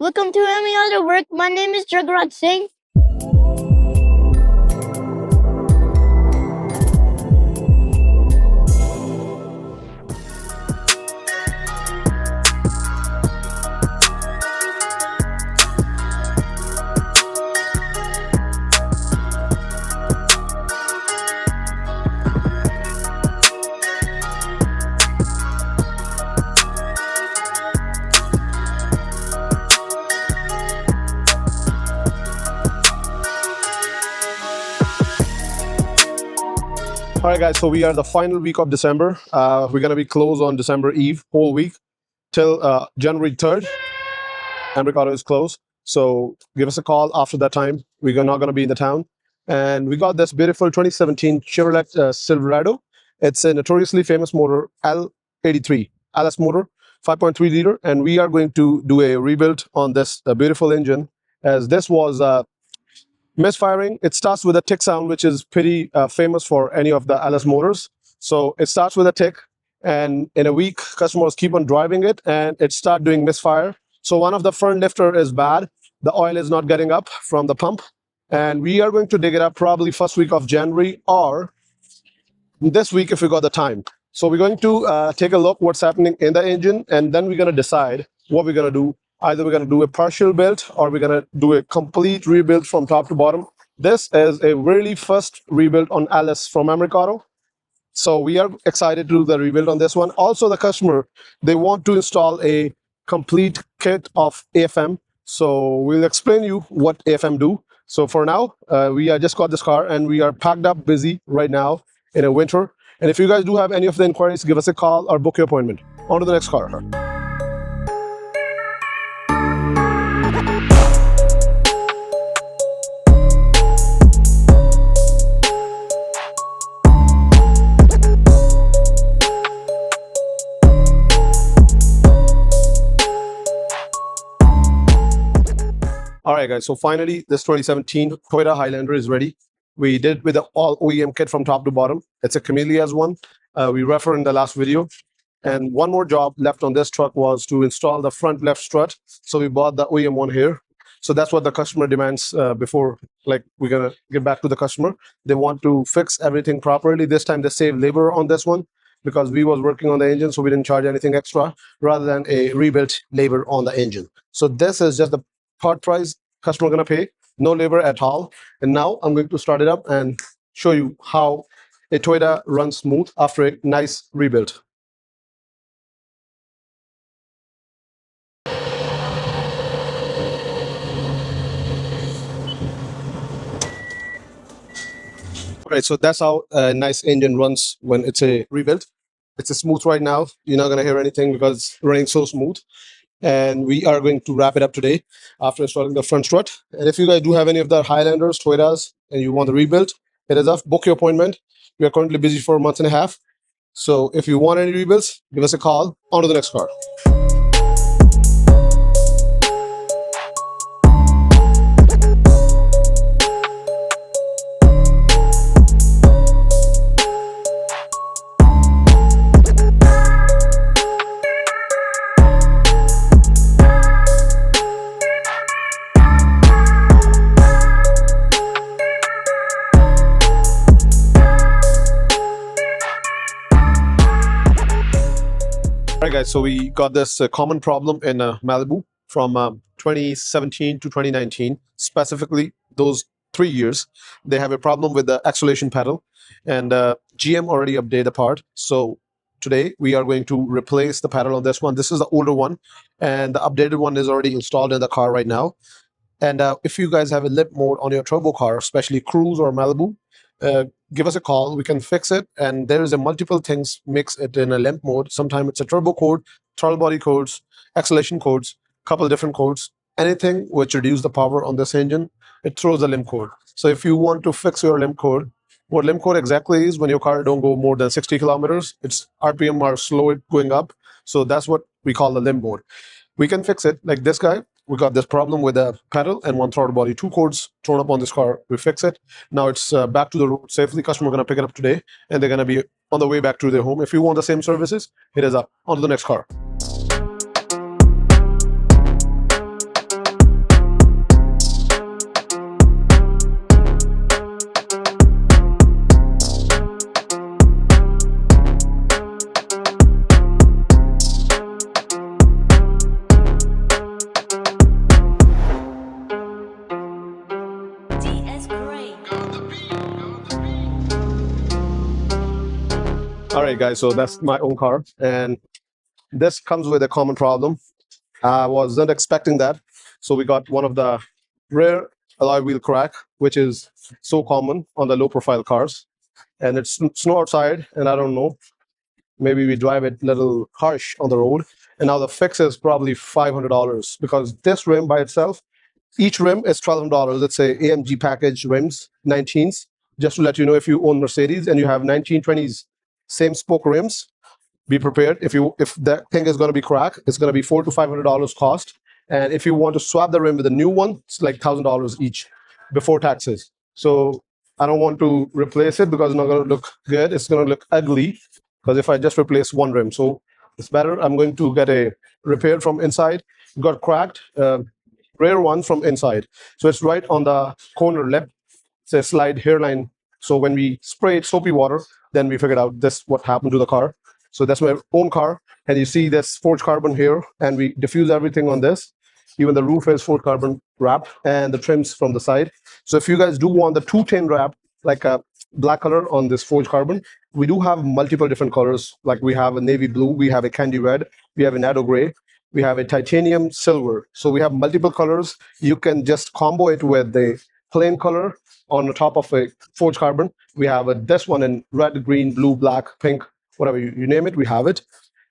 Welcome to MRIK Automotive Werks. My name is Jagraj Singh. All right, guys, so we are the final week of December. We're going to be closed on December Eve, whole week, till January 3rd. MRIK Auto is closed. So give us a call after that time. We're not going to be in the town. And we got this beautiful 2017 Chevrolet Silverado. It's a notoriously famous motor, L83, LS motor, 5.3 liter. And we are going to do a rebuild on this beautiful engine, as this was misfiring. It starts with a tick sound, which is pretty famous for any of the LS motors. So it starts with a tick, and in a week, customers keep on driving it, and it start doing misfire. So one of the front lifter is bad. The oil is not getting up from the pump, and we are going to dig it up probably first week of January or this week if we got the time. So we're going to take a look what's happening in the engine, and then we're going to decide what we're going to do. Either we're going to do a partial build or we're going to do a complete rebuild from top to bottom. This is a really first rebuild on LS from MRIK Auto. So we are excited to do the rebuild on this one. Also, the customer, they want to install a complete kit of AFM. So we'll explain you what AFM do. So for now, we just got this car and we are packed up busy right now in a winter. And if you guys do have any of the inquiries, give us a call or book your appointment. On to the next car. All right, guys, so finally, this 2017 Toyota Highlander is ready. We did with the all OEM kit from top to bottom. It's a Camellias one. We referred in the last video. And one more job left on this truck was to install the front left strut. So we bought the OEM one here. So that's what the customer demands before, like, we're going to get back to the customer. They want to fix everything properly. This time they save labor on this one because we was working on the engine, so we didn't charge anything extra rather than a rebuilt labor on the engine. So this is just the part price customer gonna pay, no labor at all. And now I'm going to start it up and show you how a Toyota runs smooth after a nice rebuild. All right, so that's how a nice engine runs when it's a rebuild. It's a smooth right now. You're not gonna hear anything because it's running so smooth. And we are going to wrap it up today after installing the front strut. And if you guys do have any of the Highlanders, Toyotas, and you want the rebuild, it is up. Book your appointment. We are currently busy for a month and a half. So if you want any rebuilds, give us a call. On to the next car. All right, guys, so we got this common problem in Malibu from 2017 to 2019, specifically those 3 years. They have a problem with the acceleration pedal, and GM already updated the part. So today we are going to replace the pedal on this one. This is the older one, and the updated one is already installed in the car right now. And if you guys have a limp mode on your turbo car, especially Cruise or Malibu, give us a call. We can fix it. And there is a multiple things mix it in a limp mode. Sometimes it's a turbo code, throttle body codes, acceleration codes, couple of different codes. Anything which reduce the power on this engine, it throws a limp code. So if you want to fix your limp code, what limp code exactly is when your car don't go more than 60 kilometers, its RPM are slow going up. So that's what we call the limp mode. We can fix it like this guy. We got this problem with a pedal and one throttle body, 2 codes thrown up on this car. We fix it. Now it's back to the road safely. Customer gonna pick it up today, and they're gonna be on the way back to their home. If you want the same services, hit us up. On to the next car. right, guys, so that's my own car, and this comes with a common problem. I wasn't expecting that. So we got one of the rare alloy wheel crack, which is so common on the low profile cars. And it's snow outside, and I don't know, maybe we drive it a little harsh on the road. And now the fix is probably $500 because this rim by itself, each rim is $1,200. It's a AMG package rims, 19s. Just to let you know, if you own Mercedes and you have 1920s, same spoke rims, be prepared. If that thing is going to be cracked, it's going to be $400 to $500 cost. And if you want to swap the rim with a new one, it's like $1,000 each before taxes. So I don't want to replace it because it's not going to look good. It's going to look ugly because if I just replace one rim, so it's better. I'm going to get a repair from inside. Got cracked, rare one from inside. So it's right on the corner lip. It's a slide hairline. So when we sprayed soapy water, then we figured out this what happened to the car. So that's my own car. And you see this forged carbon here, and we diffuse everything on this. Even the roof is forged carbon wrap and the trims from the side. So if you guys do want the 210 wrap, like a black color on this forged carbon, we do have multiple different colors. Like we have a navy blue, we have a candy red, we have a nado gray, we have a titanium silver. So we have multiple colors. You can just combo it with the plain color on the top of a forged carbon. We have this one in red, green, blue, black, pink, whatever you name it, we have it.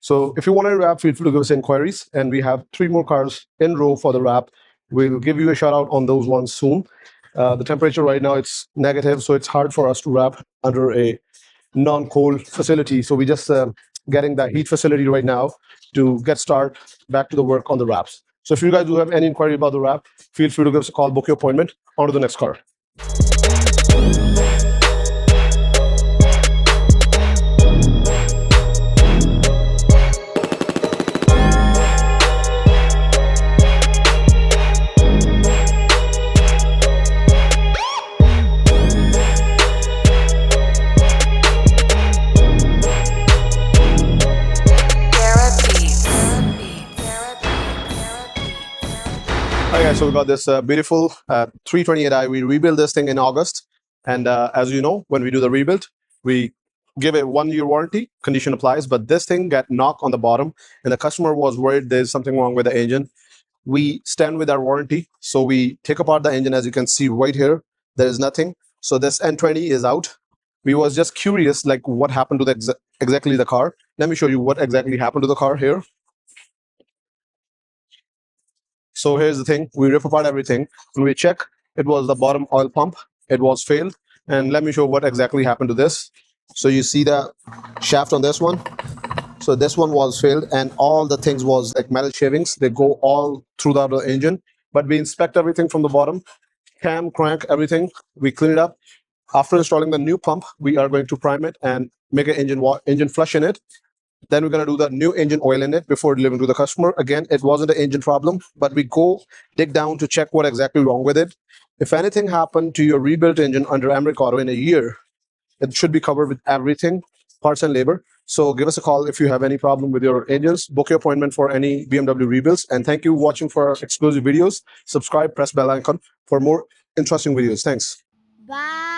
So if you want to wrap, feel free to give us inquiries. And we have 3 more cars in row for the wrap. We'll give you a shout out on those ones soon. The temperature right now, it's negative, so it's hard for us to wrap under a non-cold facility. So we just getting that heat facility right now to get started back to the work on the wraps. So if you guys do have any inquiry about the wrap, feel free to give us a call, book your appointment. On to the next car. Hi guys, so we got this beautiful 328i. We rebuilt this thing in August, and as you know, when we do the rebuild, we give a 1-year warranty, condition applies, but this thing got knocked on the bottom, and the customer was worried there's something wrong with the engine. We stand with our warranty, so we take apart the engine. As you can see right here, there is nothing. So this N20 is out. We was just curious, like what happened to the exactly the car. Let me show you what exactly happened to the car here. So here's the thing, we rip apart everything and we check. It was the bottom oil pump, it was failed. And let me show what exactly happened to this. So you see the shaft on this one. So this one was failed, and all the things was like metal shavings. They go all throughout the engine, but we inspect everything from the bottom, cam, crank, everything. We clean it up. After installing the new pump, we are going to prime it and make an engine flush in it. Then we're going to do the new engine oil in it before delivering to the customer. Again, it wasn't an engine problem, but we go dig down to check what exactly wrong with it. If anything happened to your rebuilt engine under MRIK Auto in a year, it should be covered with everything, parts and labor. So give us a call if you have any problem with your engines. Book your appointment for any BMW rebuilds. And thank you for watching for our exclusive videos. Subscribe, press bell icon for more interesting videos. Thanks. Bye.